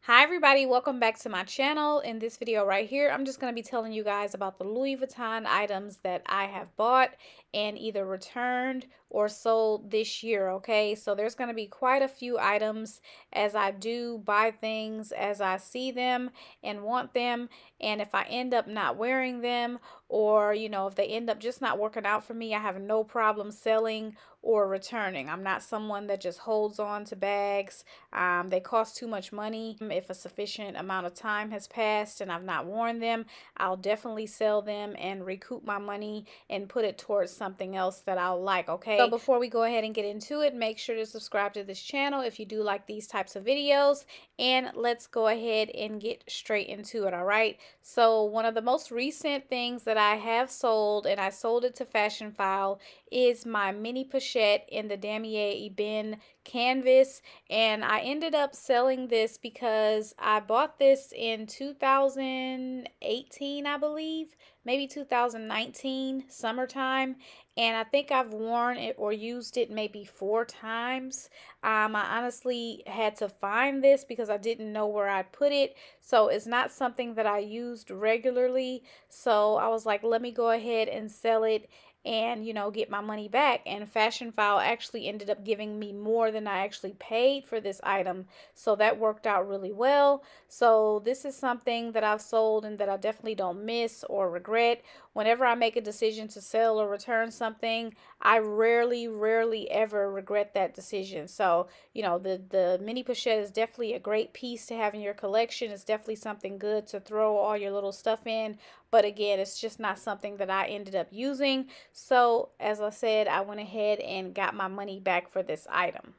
Hi everybody, welcome back to my channel. In this video right here, I'm just going to be telling you guys about the Louis Vuitton items that I have bought and either returned or sold this year, okay? So there's going to be quite a few items as I do buy things as I see them and want them, and if I end up not wearing them or, if they end up just not working out for me, I have no problem selling or returning. I'm not someone that just holds on to bags. They cost too much money. If a sufficient amount of time has passed and I've not worn them, I'll definitely sell them and recoup my money and put it towards something else that I'll like, okay? So before we go ahead and get into it, make sure to subscribe to this channel if you do like these types of videos, and let's go ahead and get straight into it, all right? So one of the most recent things that I have sold, and I sold it to FashionPhile, is my mini Pochette in the Damier Ebene canvas, and I ended up selling this because I bought this in 2018, I believe, maybe 2019 summertime, and I think I've worn it or used it maybe 4 times. I honestly had to find this because I didn't know where I'd put it, so it's not something that I used regularly. So I was like, let me go ahead and sell it and get my money back. And FashionPhile actually ended up giving me more than I actually paid for this item, so that worked out really well. So this is something that I've sold and that I definitely don't miss or regret. Whenever I make a decision to sell or return something, I rarely ever regret that decision. So the mini Pochette is definitely a great piece to have in your collection. It's definitely something good to throw all your little stuff in, but again, it's just not something that I ended up using. So as I said, I went ahead and got my money back for this item.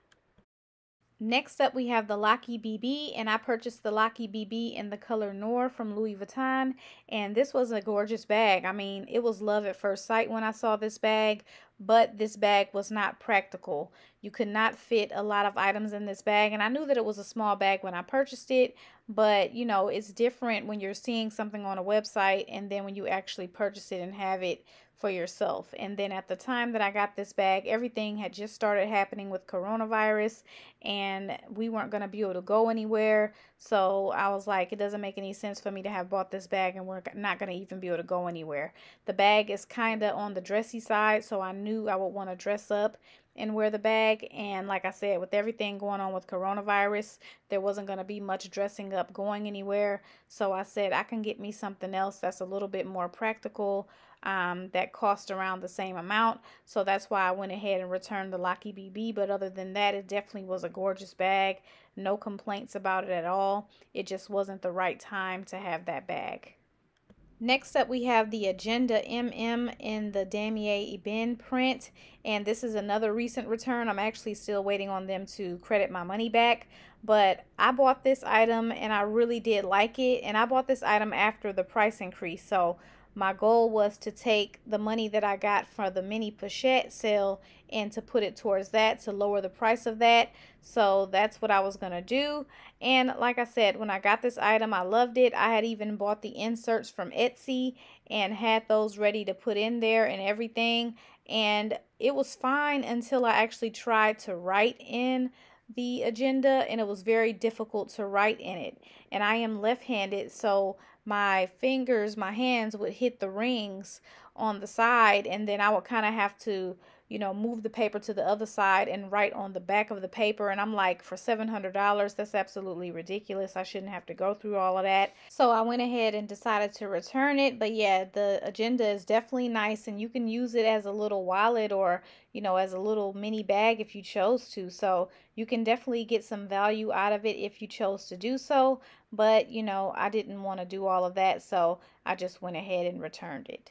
Next up, we have the LockyBB, and I purchased the LockyBB in the color Noir from Louis Vuitton, and this was a gorgeous bag. I mean, it was love at first sight when I saw this bag, but this bag was not practical. You could not fit a lot of items in this bag, and I knew that it was a small bag when I purchased it, but it's different when you're seeing something on a website and then when you actually purchase it and have it for yourself. And then at the time that I got this bag, everything had just started happening with coronavirus, and we weren't going to be able to go anywhere. So I was like, it doesn't make any sense for me to have bought this bag and we're not going to even be able to go anywhere. The bag is kind of on the dressy side, so I knew I would want to dress up and wear the bag. And like I said, with everything going on with coronavirus, there wasn't going to be much dressing up going anywhere. So I said I can get me something else that's a little bit more practical, that cost around the same amount. So that's why I went ahead and returned the LockyBB. But other than that, it definitely was a gorgeous bag. No complaints about it at all. It just wasn't the right time to have that bag. Next up, we have the Agenda MM in the Damier Ebene print, and this is another recent return. I'm actually still waiting on them to credit my money back, but I bought this item and I really did like it, and I bought this item after the price increase. So my goal was to take the money that I got for the mini Pochette sale and to put it towards that to lower the price of that. So that's what I was going to do. And like I said, when I got this item, I loved it. I had even bought the inserts from Etsy and had those ready to put in there and everything. And it was fine until I actually tried to write in the agenda, and it was very difficult to write in it. And I am left-handed, so my fingers, my hands would hit the rings on the side, and then I would kind of have to move the paper to the other side and write on the back of the paper. And I'm like, for $700, that's absolutely ridiculous. I shouldn't have to go through all of that. So I went ahead and decided to return it. But yeah, the agenda is definitely nice, and you can use it as a little wallet or as a little mini bag if you chose to. So you can definitely get some value out of it if you chose to do so. But I didn't want to do all of that, so I just went ahead and returned it.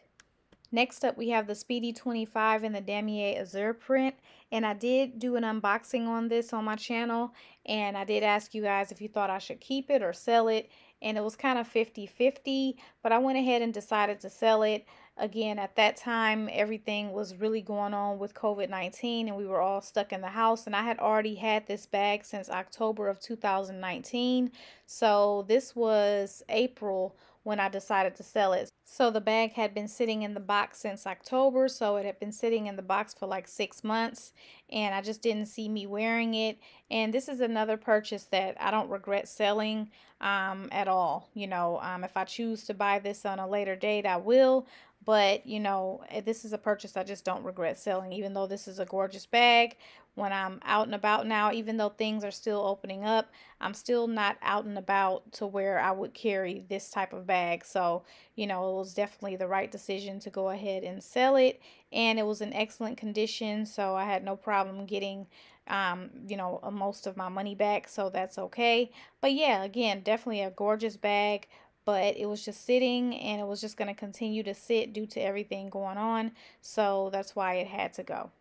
Next up, we have the Speedy 25 in the Damier Azure print, and I did do an unboxing on this on my channel, and I did ask you guys if you thought I should keep it or sell it, and it was kind of 50-50, but I went ahead and decided to sell it. Again, at that time, everything was really going on with COVID-19, and we were all stuck in the house, and I had already had this bag since October of 2019, so this was April when I decided to sell it. So the bag had been sitting in the box since October, so it had been sitting in the box for like 6 months, and I just didn't see me wearing it. And this is another purchase that I don't regret selling at all. If I choose to buy this on a later date, I will. But, this is a purchase I just don't regret selling, even though this is a gorgeous bag. When I'm out and about now, even though things are still opening up, I'm still not out and about to where I would carry this type of bag. So, it was definitely the right decision to go ahead and sell it. And it was in excellent condition, so I had no problem getting most of my money back, so that's okay. But yeah, again, definitely a gorgeous bag, but it was just sitting, and it was just going to continue to sit due to everything going on, so that's why it had to go.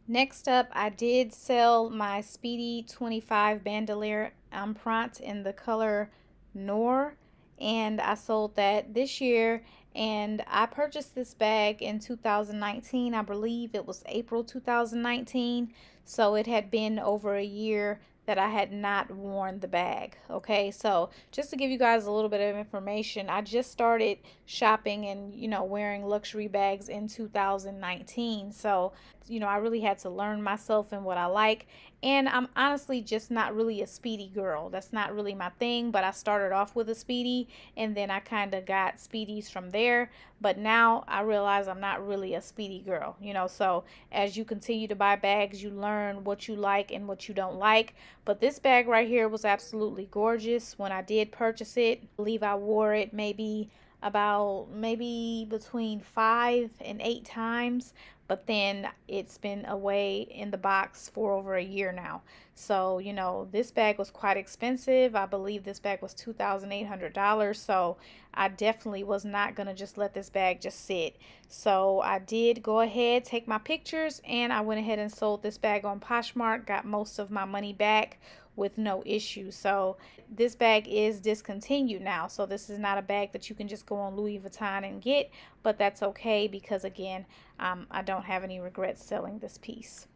Next up, I did sell my Speedy 25 bandolier Empreinte in the color Noir, and I sold that this year. And I purchased this bag in 2019. I believe it was April 2019, so it had been over a year that I had not worn the bag. Okay, so just to give you guys a little bit of information, I just started shopping and wearing luxury bags in 2019. So I really had to learn myself and what I like. And I'm honestly just not really a Speedy girl. That's not really my thing, but I started off with a Speedy, and then I kind of got Speedies from there. But now I realize I'm not really a Speedy girl, so as you continue to buy bags, you learn what you like and what you don't like. But this bag right here was absolutely gorgeous when I did purchase it. I believe I wore it maybe between 5 and 8 times, but then it's been away in the box for over a year now. So this bag was quite expensive. I believe this bag was $2,800, so I definitely was not gonna just let this bag just sit. So I did go ahead, take my pictures, and I went ahead and sold this bag on Poshmark, got most of my money back with no issue. So this bag is discontinued now, so this is not a bag that you can just go on Louis Vuitton and get, but that's okay, because again, I don't have any regrets selling this piece.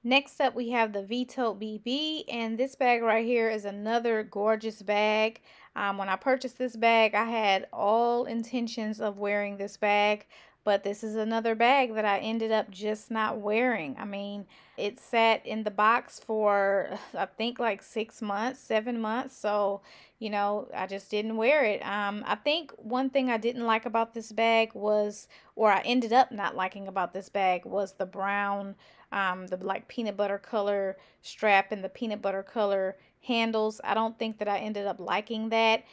Next up, we have the Vtote BB, and this bag right here is another gorgeous bag. When I purchased this bag, I had all intentions of wearing this bag, but this is another bag that I ended up just not wearing. I mean, it sat in the box for, I think, like 6 months, 7 months. So, I just didn't wear it. I think one thing I didn't like about this bag was, or I ended up not liking about this bag, was the brown, the like peanut butter color strap and the peanut butter color handles. I don't think that I ended up liking that.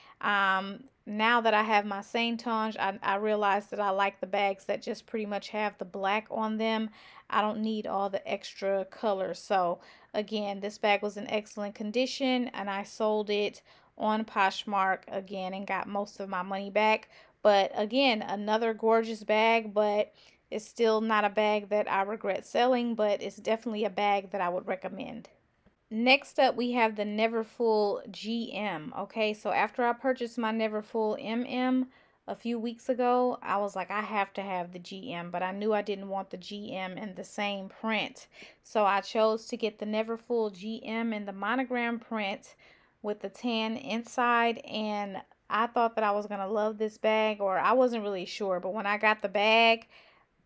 Now that I have my Saint Tonge, I realized that I like the bags that just pretty much have the black on them. I don't need all the extra colors. So again, this bag was in excellent condition, and I sold it on Poshmark again and got most of my money back. But again, another gorgeous bag, but it's still not a bag that I regret selling, but it's definitely a bag that I would recommend. Next up, we have the Neverfull GM. Okay, so after I purchased my Neverfull MM a few weeks ago, I was like, I have to have the GM, but I knew I didn't want the GM in the same print. So I chose to get the Neverfull GM in the monogram print with the tan inside, and I thought that I was going to love this bag, or I wasn't really sure, but when I got the bag,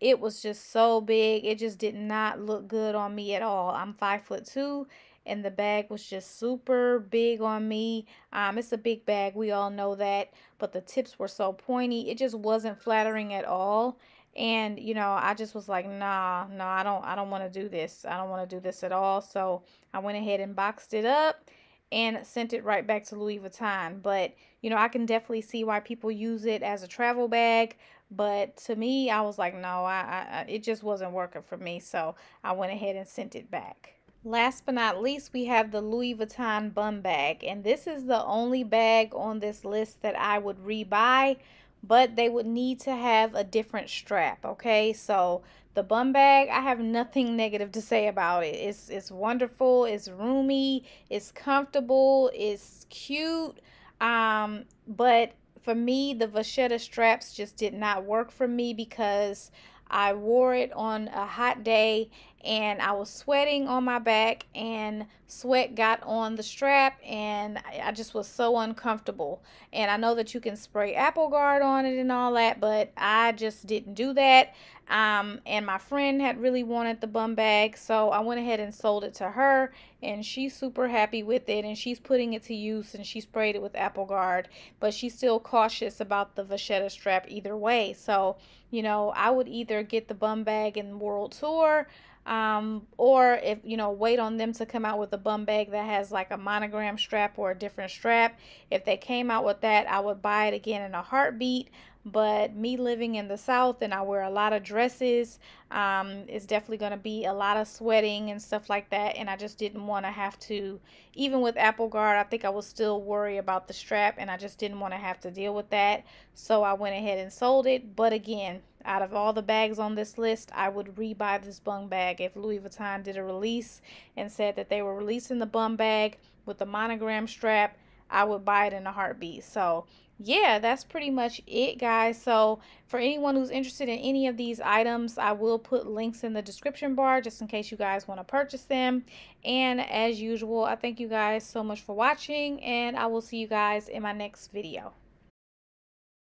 it was just so big. It just did not look good on me at all. I'm 5'2", and the bag was just super big on me. It's a big bag, we all know that, but the tips were so pointy. It just wasn't flattering at all. And I just was like, nah, no, I don't want to do this. I don't want to do this at all. So I went ahead and boxed it up and sent it right back to Louis Vuitton. But I can definitely see why people use it as a travel bag, but to me, I was like, no, it just wasn't working for me. So I went ahead and sent it back. Last but not least, we have the Louis Vuitton Bumbag, and this is the only bag on this list that I would rebuy, but they would need to have a different strap. Okay, so the Bumbag, I have nothing negative to say about it. It's wonderful, it's roomy, it's comfortable, it's cute, but for me, the vachetta straps just did not work for me, because I wore it on a hot day and I was sweating on my back, and sweat got on the strap, and I just was so uncomfortable. And I know that you can spray Apple Guard on it and all that, but I just didn't do that. And my friend had really wanted the bum bag, so I went ahead and sold it to her, and she's super happy with it, and she's putting it to use, and she sprayed it with Apple Guard, but she's still cautious about the vachetta strap either way. So, you know, I would either get the bum bag in World Tour, or if, you know, wait on them to come out with a bum bag that has like a monogram strap or a different strap. If they came out with that, I would buy it again in a heartbeat. But me living in the South, and I wear a lot of dresses, it's definitely going to be a lot of sweating and stuff like that, and I just didn't want to have to, even with Apple Guard, I think I was still worried about the strap, and I just didn't want to have to deal with that. So I went ahead and sold it. But again, out of all the bags on this list, I would rebuy this bum bag. If Louis Vuitton did a release and said that they were releasing the bum bag with the monogram strap, I would buy it in a heartbeat. So yeah, that's pretty much it, guys. So for anyone who's interested in any of these items, I will put links in the description bar just in case you guys want to purchase them. And as usual, I thank you guys so much for watching, and I will see you guys in my next video.